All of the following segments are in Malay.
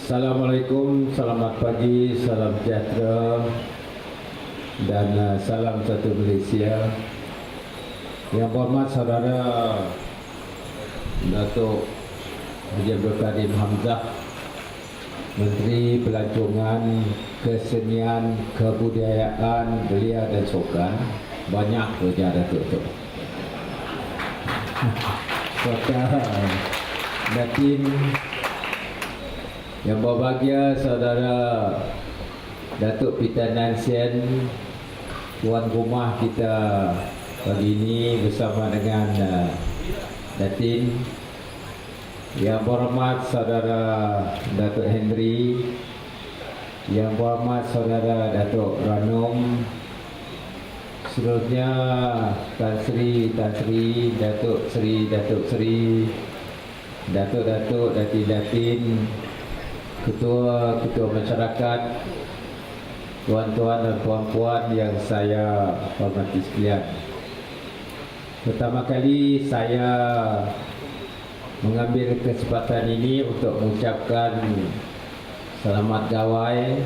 Assalamualaikum, selamat pagi, salam sejahtera dan salam satu Malaysia. Yang berhormat saudara Datuk Haji Abdul Karim Hamzah, Menteri Pelancongan, Kesenian, Kebudayaan, Belia dan Sukan. Banyak kerja Datuk tu. Saudara Datin, yang berbahagia saudara Datuk Peter Nansen, tuan rumah kita pagi ini bersama dengan Datin. Yang berhormat saudara Datuk Henry, yang berhormat saudara Datuk Ranum, seterusnya Tan Sri, Datuk Sri, Datuk, Datin, Ketua masyarakat, tuan-tuan dan puan-puan yang saya hormati sekalian. Pertama kali saya mengambil kesempatan ini untuk mengucapkan selamat gawai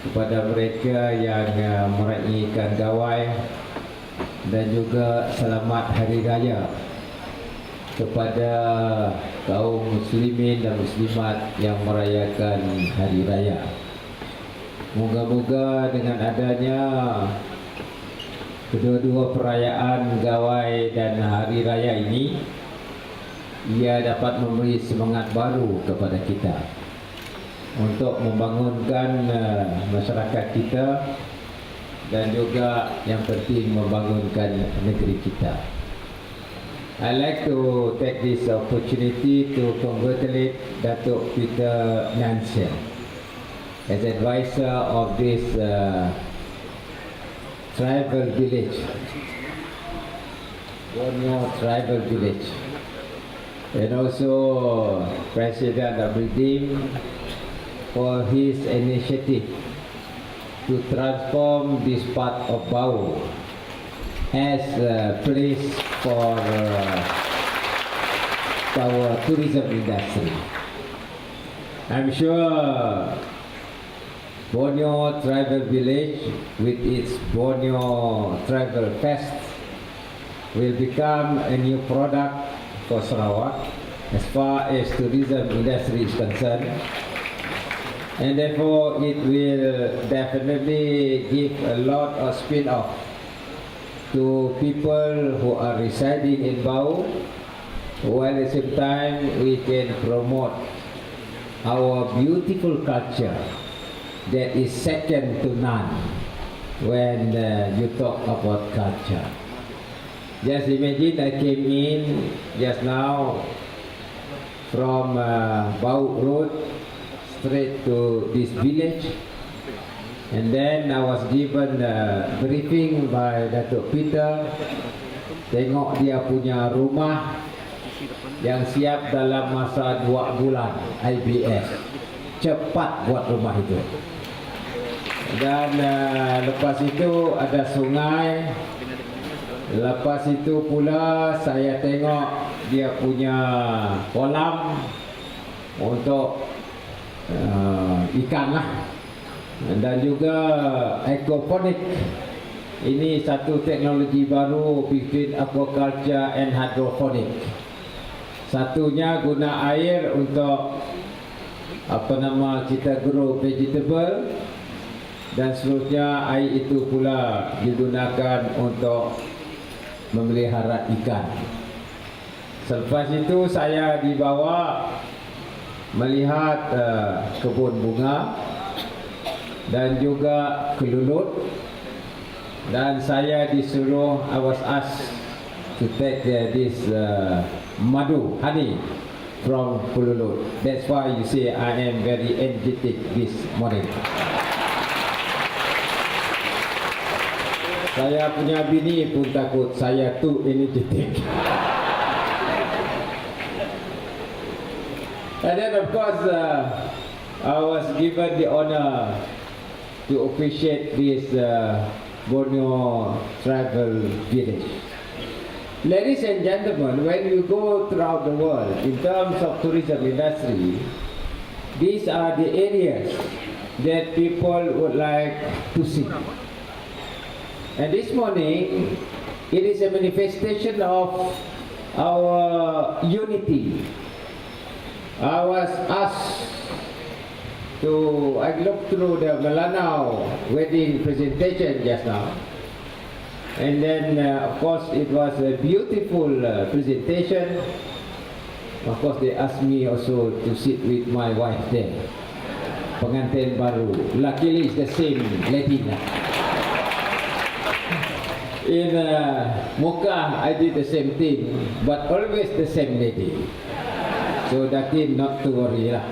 kepada mereka yang meraihkan gawai dan juga selamat hari raya kepada kaum muslimin dan muslimat yang merayakan hari raya. Moga-moga dengan adanya kedua-dua perayaan gawai dan hari raya ini, ia dapat memberi semangat baru kepada kita untuk membangunkan masyarakat kita dan juga yang penting membangunkan negeri kita. I'd like to take this opportunity to congratulate Datuk Peter Nansen as advisor of this tribal village, Borneo tribal village, and also President of Redeem for his initiative to transform this part of Bau as a place for our tourism industry. I'm sure Borneo Tribal Village with its Borneo Tribal Fest will become a new product for Sarawak as far as tourism industry is concerned, and therefore it will definitely give a lot of spin-off to people who are residing in Bau, while at the same time we can promote our beautiful culture that is second to none when you talk about culture. Just imagine I came in just now from Bau Road straight to this village, and then I was given a briefing by Datuk Peter. Tengok dia punya rumah yang siap dalam masa 2 bulan IBS. Cepat buat rumah itu. Dan lepas itu ada sungai. Lepas itu pula saya tengok dia punya kolam untuk ikan lah. Dan juga aquaponic. Ini satu teknologi baru between aquaculture and hydroponic. Satunya guna air untuk kita grow vegetable, dan seterusnya air itu pula digunakan untuk memelihara ikan. Selepas itu saya dibawa melihat kebun bunga dan juga kelulut, dan saya disuruh, I was asked to take this madu, honey from kelulut. That's why you see I am very energetic this morning. Saya punya bini pun takut saya too energetic. And then of course I was given the honor to officiate this Borneo Tribal Village. Ladies and gentlemen, when you go throughout the world in terms of tourism industry, these are the areas that people would like to see. And this morning, it is a manifestation of our unity. I was asked to, I looked through the Melanau wedding presentation just now. And then, of course, it was a beautiful presentation. Of course, they asked me also to sit with my wife there. Pengantin baru. Luckily, it's the same lady. In Mocha, I did the same thing, but always the same lady. So that is not to worry lah.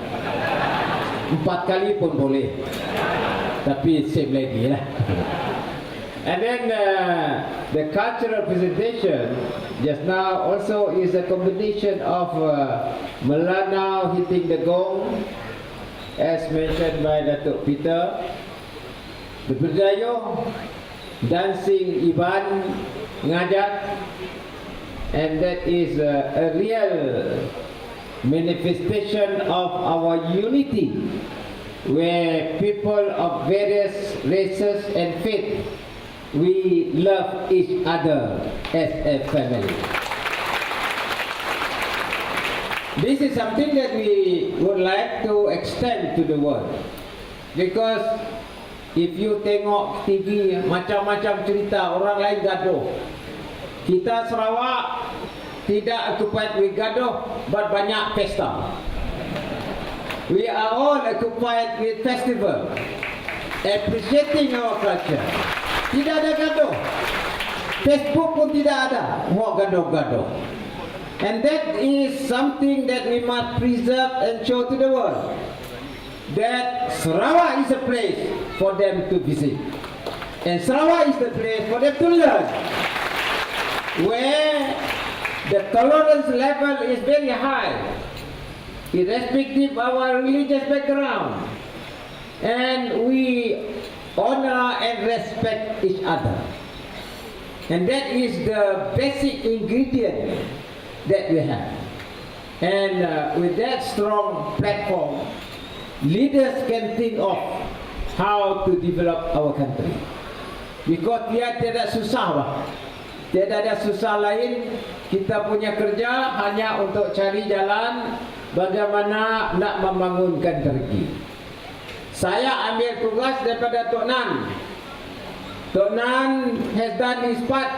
4 kali pun boleh, tapi same lady lah. And then the cultural presentation just now also is a combination of Melanau hitting the gong, as mentioned by Datuk Peter, the Berdayo, dancing Iban ngajak, and that is a real manifestation of our unity, where people of various races and faith, we love each other as a family. This is something that we would like to extend to the world, because if you tengok TV, macam-macam cerita orang lain gaduh. Kita Sarawak tidak occupied with gaduh, but banyak pesta. We are all occupied with festival, appreciating our culture. Tidak ada gaduh. Facebook pun tidak ada. Mau gaduh-gaduh. And that is something that we must preserve and show to the world. That Sarawak is a place for them to visit, and Sarawak is the place for them to learn, where the tolerance level is very high, irrespective of our religious background, and we honor and respect each other. And that is the basic ingredient that we have. And with that strong platform, leaders can think of how to develop our country. Because dia tidak susah lah. Tidak ada susah lain. Kita punya kerja hanya untuk cari jalan bagaimana nak membangunkan negeri. Saya ambil tugas daripada Tok Nan. Tok Nan has done his part.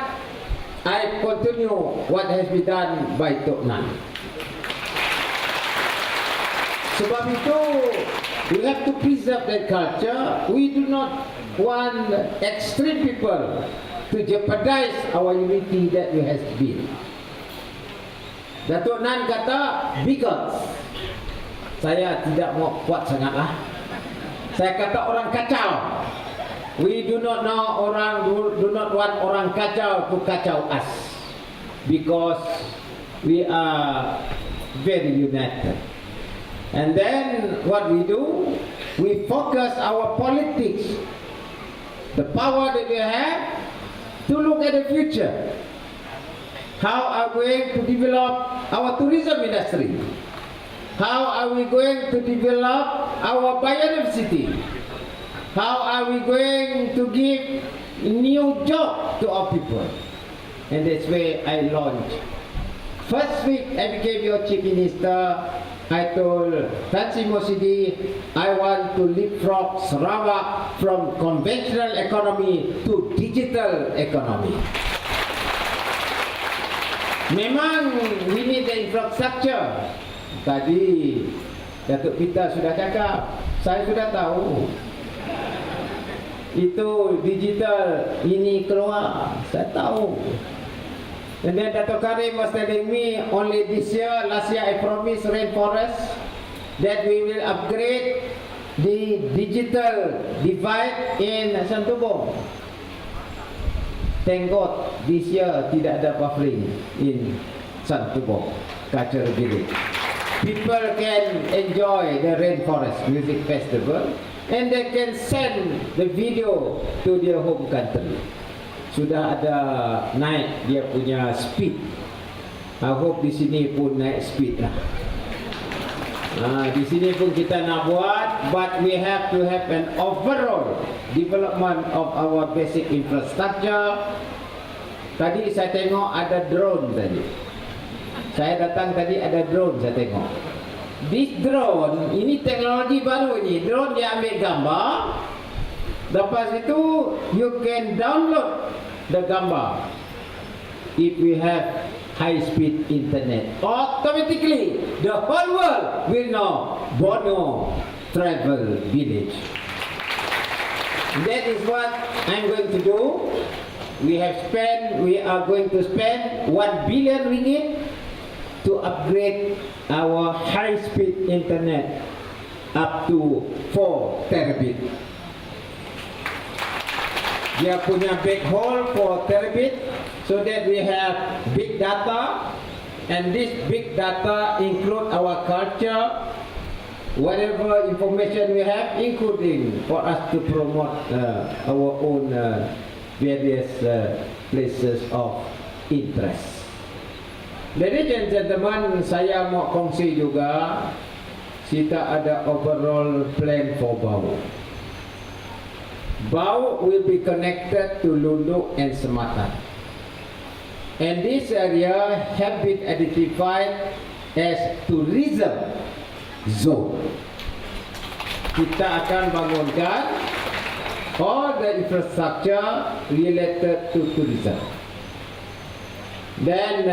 I continue what has been done by Tok Nan. Sebab itu, we have to preserve that culture. We do not want extreme people to jeopardize our unity that we have built. Datuk Nan kata, because saya tidak mau kuat sangatlah. Saya kata orang kacau. We do not want orang kacau to kacau us, because we are very united. And then what we do, we focus our politics, the power that we have, to look at the future. How are we going to develop our tourism industry? How are we going to develop our biodiversity? How are we going to give new job to our people? And that's where I launched. First week I became your chief minister. I told Tan Sri Mosidi, I want to leapfrog Sarawak from conventional economy to digital economy. Memang we need the infrastructure. Tadi Datuk Peter sudah cakap, saya sudah tahu. Itu digital ini keluar, saya tahu. And then Dato' Karim was telling me, only this year, last year I promised rainforest that we will upgrade the digital divide in Santubong. Thank God, this year tidak ada buffering in Santubong Cultural Village. People can enjoy the rainforest music festival, and they can send the video to their home country. Sudah ada naik dia punya speed. I hope di sini pun naik speed lah. Di sini pun kita nak buat, but we have to have an overall development of our basic infrastructure. Tadi saya tengok ada drone tadi. Saya datang tadi ada drone saya tengok. This drone, ini teknologi baru ini. Drone dia ambil gambar. Lepas itu, you can download the gambar. If we have high-speed internet, automatically the whole world will know Borneo Travel Village. That is what I'm going to do. We are going to spend 1 billion ringgit to upgrade our high-speed internet up to 4 terabit. Dia punya backhaul 4 terabit, so that we have big data, and this big data include our culture, whatever information we have, including for us to promote our own various places of interest. Ladies and gentlemen, saya mau kongsi juga, kita ada overall plan for Bau. Bau will be connected to Lundu and Sematan. And this area have been identified as tourism zone. Kita akan bangunkan all the infrastructure related to tourism. Then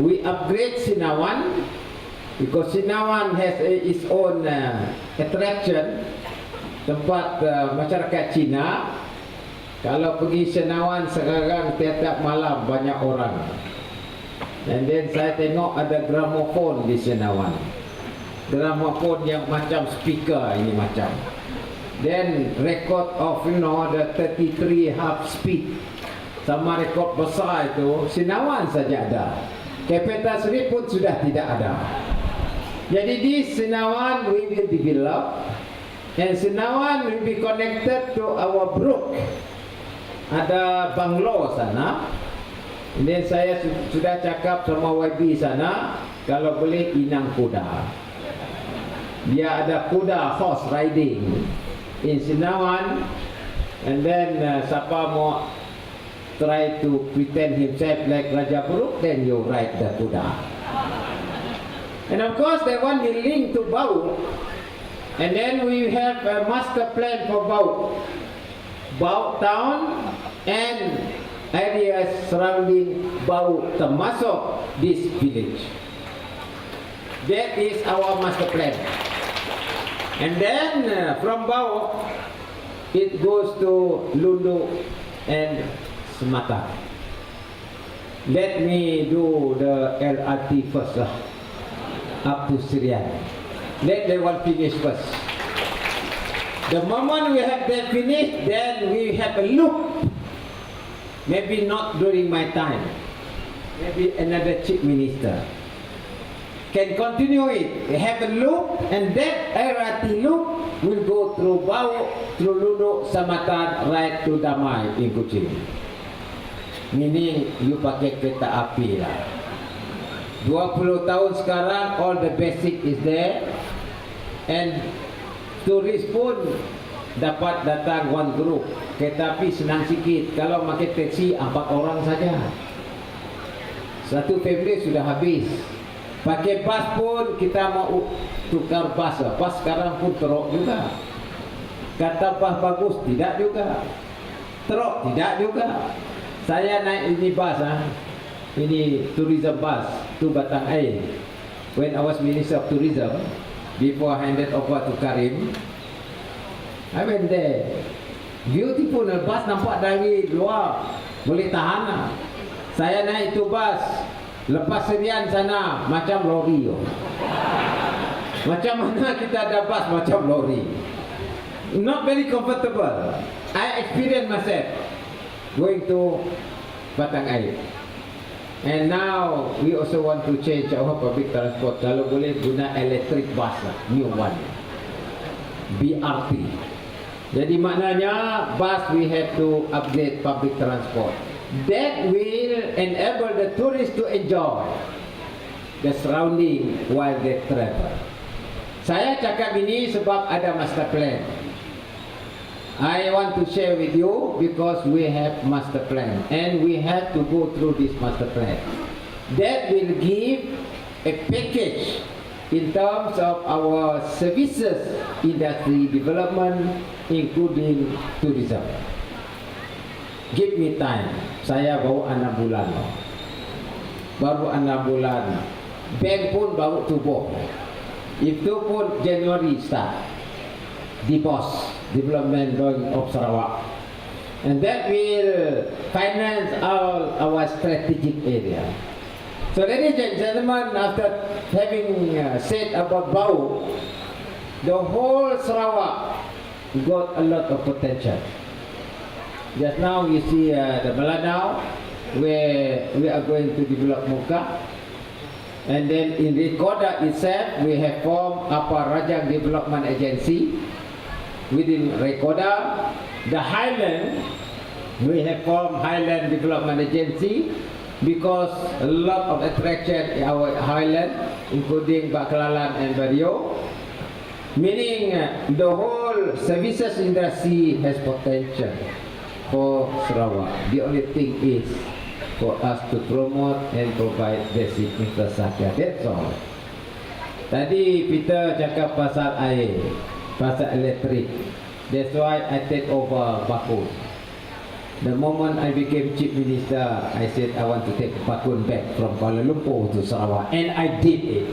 we upgrade Sinawan, because Sinawan has its own attraction, tempat masyarakat Cina. Kalau pergi Senawan sekarang tiap-tiap malam banyak orang. And then saya tengok ada gramofon di Senawan. Gramofon yang macam speaker ini macam. Then record of the 33 half speed. Sama rekod besar itu Senawan saja ada. Capital City pun sudah tidak ada. Jadi di Senawan we will develop, and Senawan will be connected to our brook. Ada banglo sana. Ini saya sudah cakap sama YB sana, kalau boleh inang kuda. Dia ada kuda horse riding in Senawan, and then siapa mau try to pretend himself like Raja Buruk, then you ride the kuda. And of course they want the link to Bau, and then we have a master plan for Bau. Bau town and areas surrounding Bau termasuk this village. That is our master plan. And then from Bau it goes to Lundu and Sematan. Let me do the LRT first up to Syrian. Let the one finish first. The moment we have that finished, then we have a loop. Maybe not during my time. Maybe another chief minister can continue it. We have a loop, and that LRT loop will go through Bau, through Lundu, Sematan, right to Damai in Kuching. Meaning you pakai kereta api lah. 20 tahun sekarang, all the basic is there, and turis pun dapat datang one group. Kereta api senang sikit. Kalau pakai taksi 4 orang saja. Satu family sudah habis. Pakai bas pun kita mau tukar bas. Bas sekarang pun teruk juga. Kata bas bagus tidak juga. Teruk tidak juga. Saya naik ini bas ini tourism bus to Batang Air. When I was Minister of Tourism, before I handed over to Karim, I went there. Beautiful bus, nampak dari luar boleh tahan lah. Saya naik itu bus, lepas serian sana macam lori. Macam mana kita ada bus macam lori? Not very comfortable. I experienced myself going to Batang Air. And now we also want to change our public transport. Kalau boleh guna electric bus lah, new one, BRT. Jadi maknanya bus we have to upgrade public transport. That will enable the tourists to enjoy the surrounding while they travel. Saya cakap ini sebab ada master plan. I want to share with you because we have master plan and we have to go through this master plan. That will give a package in terms of our services industry development including tourism. Give me time. Saya baru 6 bulan. Baru 6 bulan. Bank pun baru tubuh. Itu pun Januari start. DBOS, Development Bank of Sarawak. And that will finance all our strategic area. So ladies and gentlemen, after having said about Bau, the whole Sarawak got a lot of potential. Just now we see the Melanau, where we are going to develop Muka. And then in Rekoda itself, we have formed Upper Rajang Development Agency. Within Rekoda, the Highland, we have formed Highland Development Agency because a lot of attraction in our Highland, including Baklalan and Borneo, meaning the whole services industry has potential for Sarawak. The only thing is for us to promote and provide basic infrastructure. That's all. Tadi Peter cakap pasal air, pasal elektrik. That's why I take over Bakun. The moment I became chief minister, I said I want to take Bakun back from Kuala Lumpur to Sarawak, and I did it.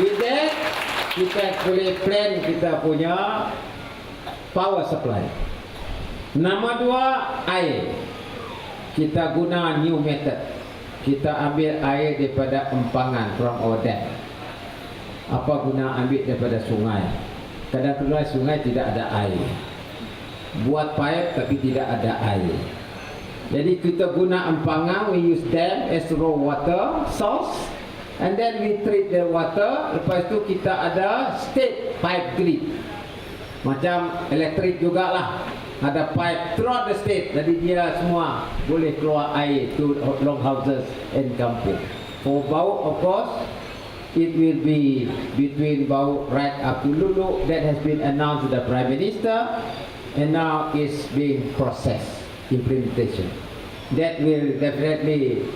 With that, kita boleh plan kita punya power supply. Nama dua, air. Kita guna new method. Kita ambil air daripada empangan from our dam. Apa guna ambil daripada sungai? Kadang-kadang sungai tidak ada air. Buat pipe tapi tidak ada air. Jadi kita guna empangan, we use dam as raw water source, and then we treat the water. Lepas itu kita ada state pipe grid. Macam elektrik jugalah. Ada pipe throughout the state, jadi dia semua boleh keluar air to long houses and kampung. For Bau, of course, it will be between Bau right up to Lulu. That has been announced to the Prime Minister, and now is being processed, implementation. That will definitely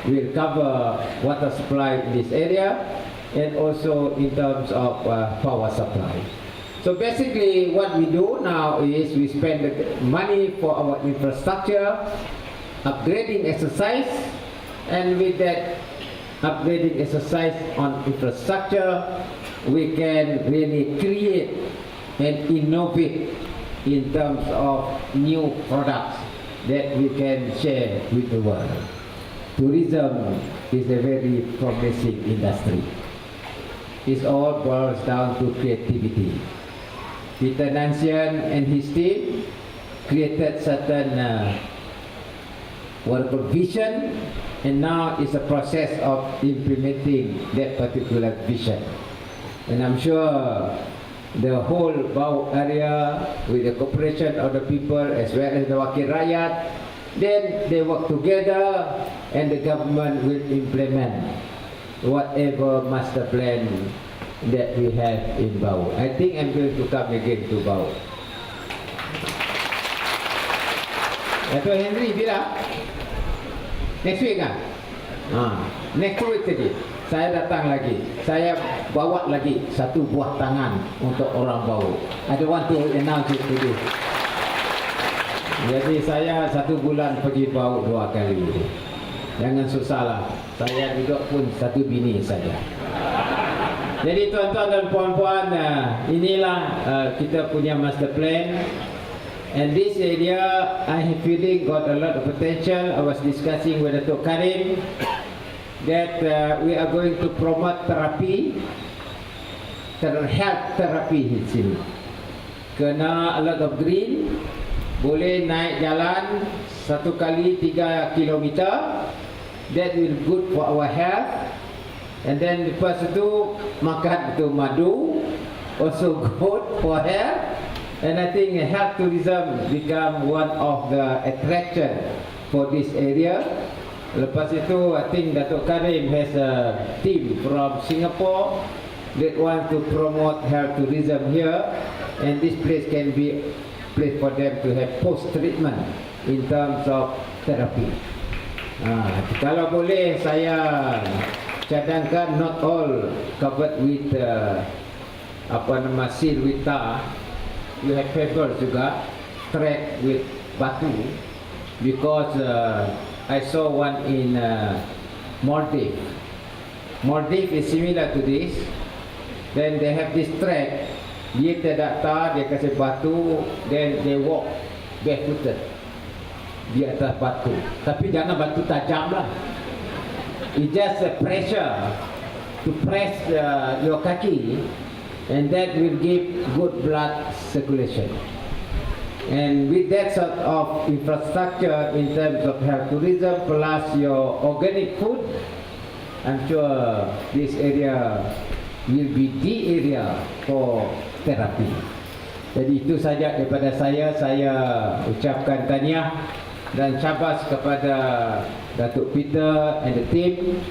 will cover water supply in this area, and also in terms of power supply. So basically what we do now is we spend the money for our infrastructure, upgrading exercise, and with that upgrading exercise on infrastructure, we can really create and innovate in terms of new products that we can share with the world. Tourism is a very promising industry. It all boils down to creativity. Peter Nansian and his team created certain what vision, and now it's a process of implementing that particular vision. And I'm sure the whole Bau area, with the cooperation of the people as well as the Wakil Rakyat, then they work together and the government will implement whatever master plan that we have in Bau. I think I'm going to come again to Bau. Dato' Henry bila? Next week kan? Next week tadi saya datang lagi. Saya bawa lagi satu buah tangan untuk orang Bau. I don't want to announce it today. Jadi saya 1 bulan pergi Bau 2 kali. Jangan susahlah. Saya juga pun 1 bini saja. Jadi tuan-tuan dan puan-puan, inilah kita punya master plan. And this area, I have feeling got a lot of potential. I was discussing with Dato' Karim that we are going to promote therapy, health therapy di sini. Kena a lot of green, boleh naik jalan 1 kali 3 kilometer. That will good for our health. And then lepas itu makan itu madu, also good for health. And I think health tourism become one of the attraction for this area. Lepas itu, I think Datuk Karim has a team from Singapore that want to promote health tourism here, and this place can be place for them to have post-treatment in terms of therapy. Kalau boleh saya cadangkan not all covered with seal with tar. You have pebbles juga, thread with batu, because I saw one in Maldives. Maldives is similar to this. Then they have this thread. Dia tidak tar, dia kasih batu, then they walk barefooted di atas batu. Tapi jangan batu tajam lah. It's just a pressure to press your kaki, and that will give good blood circulation. And with that sort of infrastructure in terms of health tourism plus your organic food, I'm sure this area will be the area for therapy. Jadi itu saja daripada saya. Saya ucapkan tahniah dan syabas kepada Datuk Peter and the team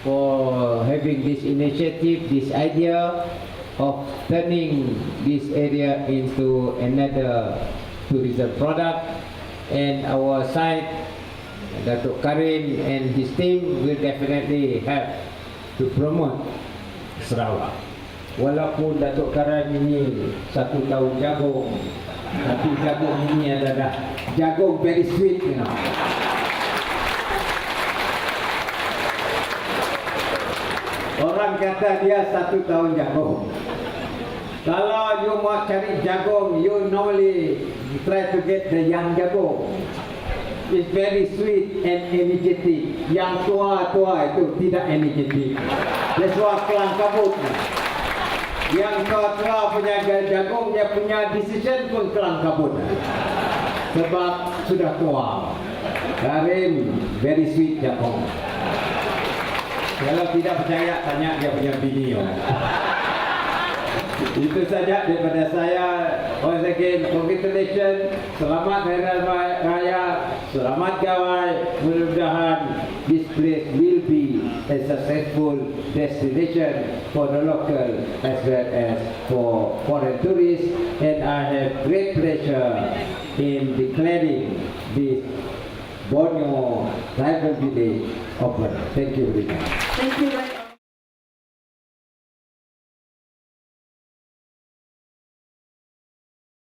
for having this initiative, this idea of turning this area into another tourism product. And our side, Datuk Karim and his team will definitely help to promote Sarawak. Walaupun Datuk Karim ini 1 tahun jagung, tapi jagung ini adalah jagung very sweet, you know. Orang kata dia 1 tahun jagung. Kalau you mau cari jagung, you normally try to get the young jagung. It's very sweet and energetic. Yang tua-tua itu tidak energetic. That's why kelang kabut. Yang tua-tua punya jagung, dia punya decision pun kelang kabut. Sebab sudah tua. Karim very sweet jagung. Kalau tidak percaya, tanya dia punya bini. Itu saja daripada saya. Once again, congratulations. Selamat Hari Raya. Selamat gawai. Mudah-mudahan this place will be a successful destination for the local as well as for foreign tourists. And I have great pleasure in declaring this Borneo Tribal Village open. Thank you very much. Thank you.